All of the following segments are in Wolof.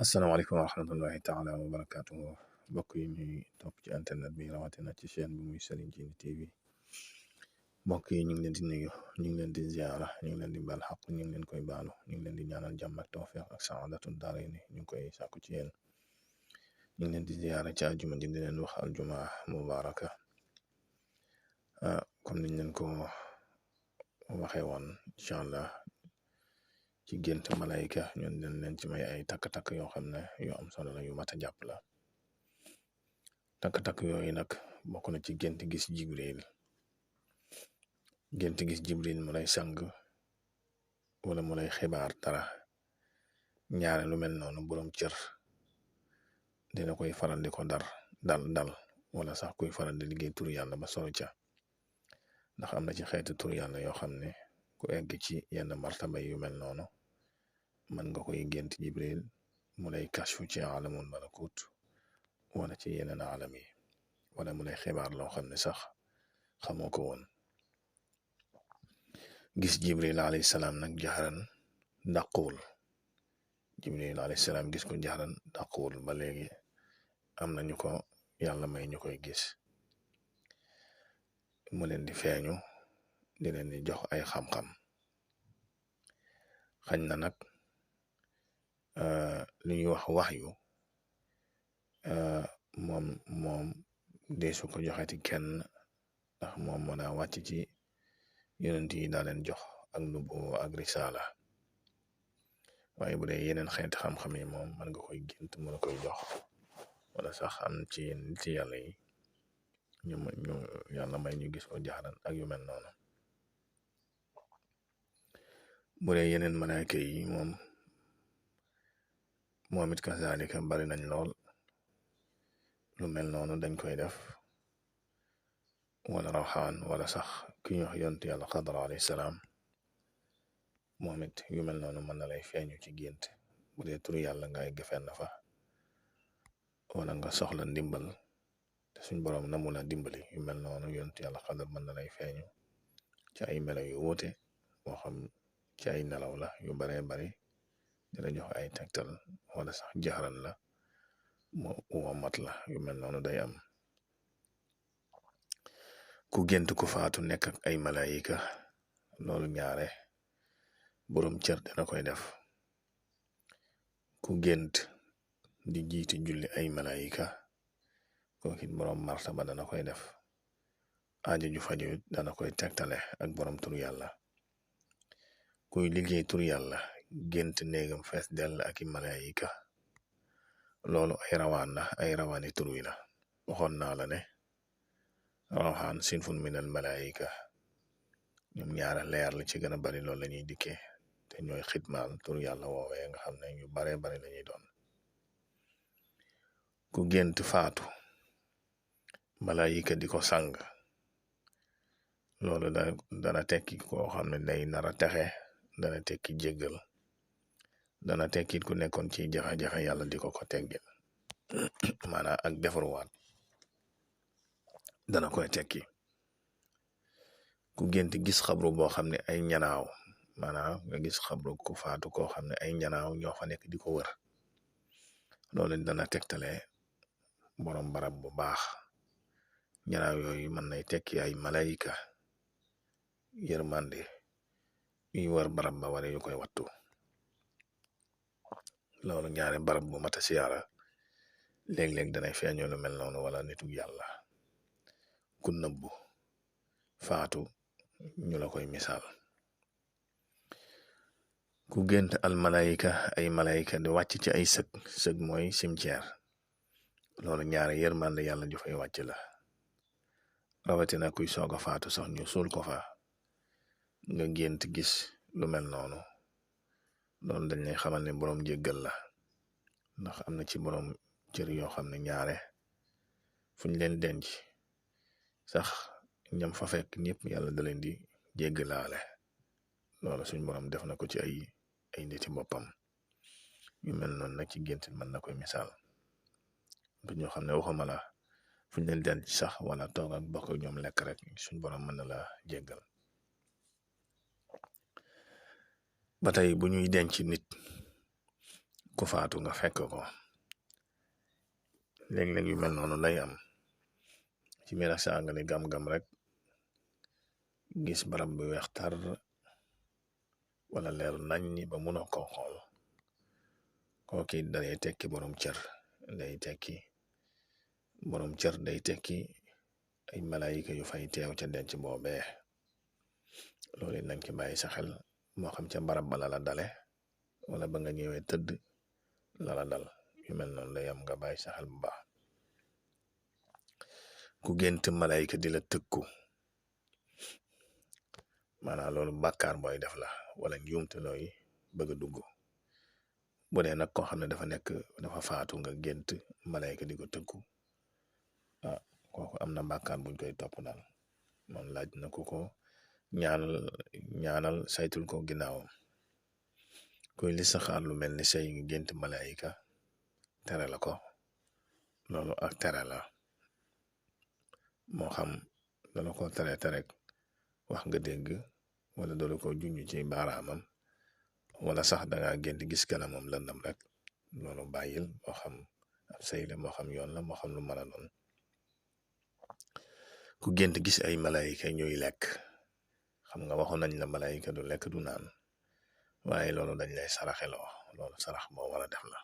asalaamaaleykum wa rahmatullahi taala wa barakaatuhu mbokk yi ñuy topp ci internet bi rawatina ci chaîne bi muy Serigne Djily TV mbokk yi ñu ngi leen di nuyu ñu ngi leen di ziara ñu ngi leen di baal xaq ñu ngi leen koy baalu ñu ngi leen di ñaanal jàmm ak tawfiq ak saadatu daarayni ñu ngi koy sàkku ci yéen ñu ngi leen di ziara ci àjjuma ji di leen wax aljuma mubaraka comme niñ leen ko waxee woon incha allah ci gént malayka ñun dañ leen ci may ay takk-takk yoo xam ne yu am solo la yu mat a jàpp la takk-takk yooyu nag bokk na ci gént gis jibril mu lay sang wala mu lay xibaar dara ñaare lu mel noonu borom cër dina koy faral di ko dal wala sax kuy faral di liggéey tur yàlla ba solo ca ndax am na ci xeetu tur yàlla yoo xam ne ku egg ci yenn martaba yu mel noonu man nga koy gént jibril mu lay kashfu ci alamul malakut wala ci yeneen alam yi wala mu lay xibaar loo xam ne sax xamoo ko woon gis jibril alayhi salaam nag jaxaran dàquwul jibril alayhi salaam gis ko jaxaran dàquwul ba léegi am nañu ko yàlla may ñu koy gis mu leen di feeñu di leen di jox ay xam-xam xañ na nag li ñuy wax yu moom deesu ko joxeti kenn ndax moom moo daa wàcc ci yonent yi daa leen jox ak nubu ak risala waaye bu dee yeneen xeeti xam-xam yi moom man nga koy gént mu la koy jox wala sax am ci yenn nit yàlla yi ñu yàlla may ñu gis ko jaxaran ak yu mel noonu bu dee yeneen malaaka yi moom it kazalika bari nañ lool lu mel noonu dañ koy def wala rawxaan wala sax ki ñu wax yonent yàlla Xadar alayhi salaam moom it yu mel noonu mën na lay feeñu ci gént bu dee turu yàlla ngay gëfen na fa wala nga soxla ndimbal te suñ boroom namu la dimbali yu mel noonu yonent yàlla Xadar mën na lay feeñu ci ay melo yu wuute moo xam ci ay nelaw la yu baree bari dina jox ay tegtal wala sax jaxaran la moo mat la yu mel noonu day am ku gént ku faatu nekk ak ay malayika loolu ñaare boroom cër dina koy def ku gént di jiiti julli ay malayika kookit boroom martaba dana koy def aajo ju faju dana koy tegtale ak boroom tur yàlla kuy liggéey tur yàlla gént néegam fees dell ak i malayika loolu ay rawaani tur wi la waxoon naa la ne rawxaan sinfun minal malayika ñoom ñaara leer li ci gën a bari loolu la ñuy dikkee te ñooy xidmaal tur yàlla woowee nga xam ne ñu baree bari la ñuy doon ku gént faatu malayika di ko sang loolu dana tekki koo xam ne day nara texe dana tekki jéggal dana tekkit ku nekkoon ci jafe-jafe yàlla di ko teggil maanaam ak defaruwaat dana koy tekki ku gént gis xabru boo xam ne ay ñanaaw maanaam nga gis xabru ku faatu koo xam ne ay ñanaaw ñoo fa nekk di ko wër loolu dana tegtale borom barab bu baax ñanaaw yooyu mën nay tekki ay malayika yërmande yuy wër barab ba wala yu koy wattu loolu ñaare barab bu mata siyaara léeg-léeg danay feeñoo lu mel noonu wala nitu yàlla ku nëbbu faatu ñu la koy misaal ku gént al malayika ay malayika di wàcc ci ay sëg mooy cimetière loolu ñaare yërmande yàlla ju fay wàcc la rawatina kuy soog a faatu sax ñu suul ko fa nga gént gis lu mel noonu loolu dañ lay xamal ne boroom jéggal la ndax am na ci boroom cër yoo xam ne ñaare fuñ leen denc sax ñam fa fekk ñëpp yàlla da leen di jéggalaale loolu suñ boroom def na ko ci ay niti boppam yu mel noonu nag ci gént mën na koy misaal bu ñoo xam ne waxuma la fuñ leen denc sax wala toog ak bokk ñoom lekk rek suñ boroom mën na la jéggal ba tey bu ñuy denc nit ku faatu nga fekk ko léeg-léeg yu mel noonu lay am ci mira saa nga ni gam-gam rek gis barab bu weex tar wala leer nañ ñi ba mun a ko xool kooki day tekki borom cër day tekki borom cër day tekki ay malayika yu fay teew ca denc boobee loolu nañ ci bàyyi sa xel moo xam ca barab ba la dale wala ba nga ñëwee tëdd lala dal yu mel noonu day am nga bàyyi sa xel bu baax ku gént malayika di la tëkku maanaam loolu bàkkaar booy def la wala njuumte looy bëgg a dugg bu dee nag koo xam ne dafa faatu nga gént malayika di ko tëkku kooku am na bàkkaar buñ koy topp daal moom laaj na ko ñaanal saytul ko ginnaawam kuy li saxaar lu mel ni say ngi gént malayika tere la ko loolu ak tere la moo xam dala ko tere wax nga dégg wala dala ko junj ci baaraamam wala sax danga gént gis kanamam lëndam rek loolu bàyyil moo xam ab say la moo xam yoon la moo xam lu mën a doon ku gént gis ay malayika ñuy lekk xam nga waxoon nañ la malayika du lekk du naan waaye loolu dañ lay saraxeloo loolu sarax boo war a def la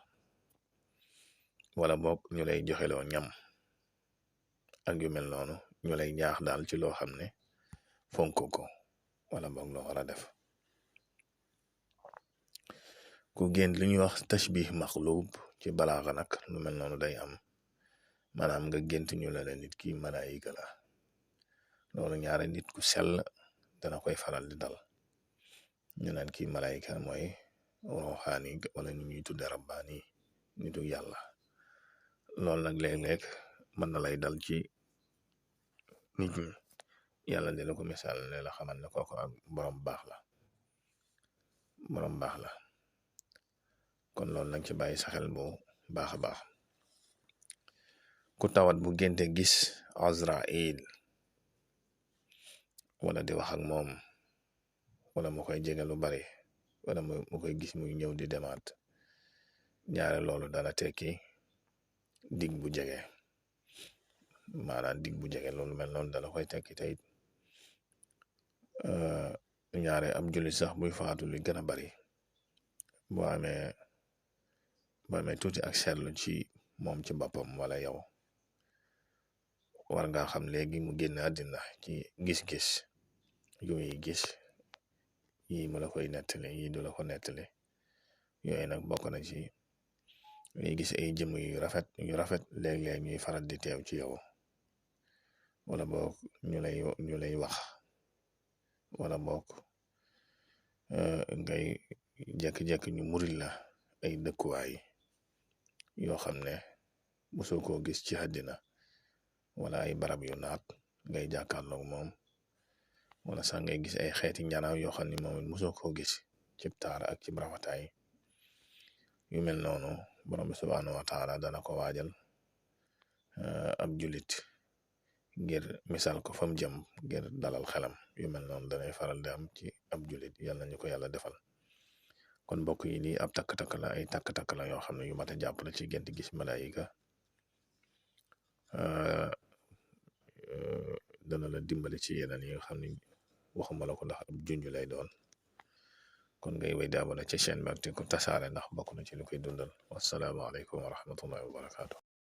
wala boog ñu lay joxeloo ñam ak yu mel noonu ñu lay ñaax daal ci loo xam ne fonk ko wala boog loo war a def ku gént li ñuy wax tashbih maxlub ci balaaxa nag lu mel noonu day am maanaam nga gént ñu la nit ki malayika la loolu ñaare nit ku sell dana koy faral di dal ñu naan kii malayika mooy roxaani wala ñu ñuy tudde rabbaani nitu yàlla loolu nag léeg-léeg mën na lay dal ci nit ñi yàlla dina ko misaal ne la xamal ne kooku ak borom baax la kon loolu nag ci bàyyi sa xel bu baax a baax ku tawat bu génte gis Azrail wala di wax ak moom wala mu koy jege lu bari wala mu koy gis muy ñëw di demaat ñaare loolu dana tekki dig bu jege maanaam dig bu jege loolu mel noonu dana koy tekki tey ñaare am jullit sax buy faatu li gën a bari boo amee tuuti ak seetlu ci moom ci boppam wala yow war nga xam léegi mu génn àddina ci gis-gis yu muy gis yii mu la koy nettali yii du la ko nettali yooyu nag bokk na ci ngay gis ay jëmm yu rafet léeg-léeg ñuy faral di teew ci yow wala boog ñu lay wax wala boog ngay jekki-jekki ñu muril la ay dëkkuwaay yoo xam ne mosoo koo gis ci àddina wala ay barab yu naat ngay jàkkaarloog moom wala sax ngay gis ay xeeti njanaaw yoo xam ne moom mosoo koo gis ci taar ak ci rafetaay yu mel noonu borom bi subhaanahu wa taala dana ko waajal ab julit ngir misaal ko fam jëm ngir dalal xelam yu mel noonu danay faral di am ci ab julit yàlla ñu ko yàlla defal kon mbokk yi lii ab takk-takk la ay takk-takk la yoo xam ne yu mat a jàpp la ci gént gis malayika dana la dimbali ci yeneen yi nga xam ne waxuma la ko ndax ab junj lay doon kon ngay way di abonné ci chaîne bi ak te ko tasaare ndax bokk na ci lu koy dundal wassalaamu aleykum wa rahmatullahi wa barakaatu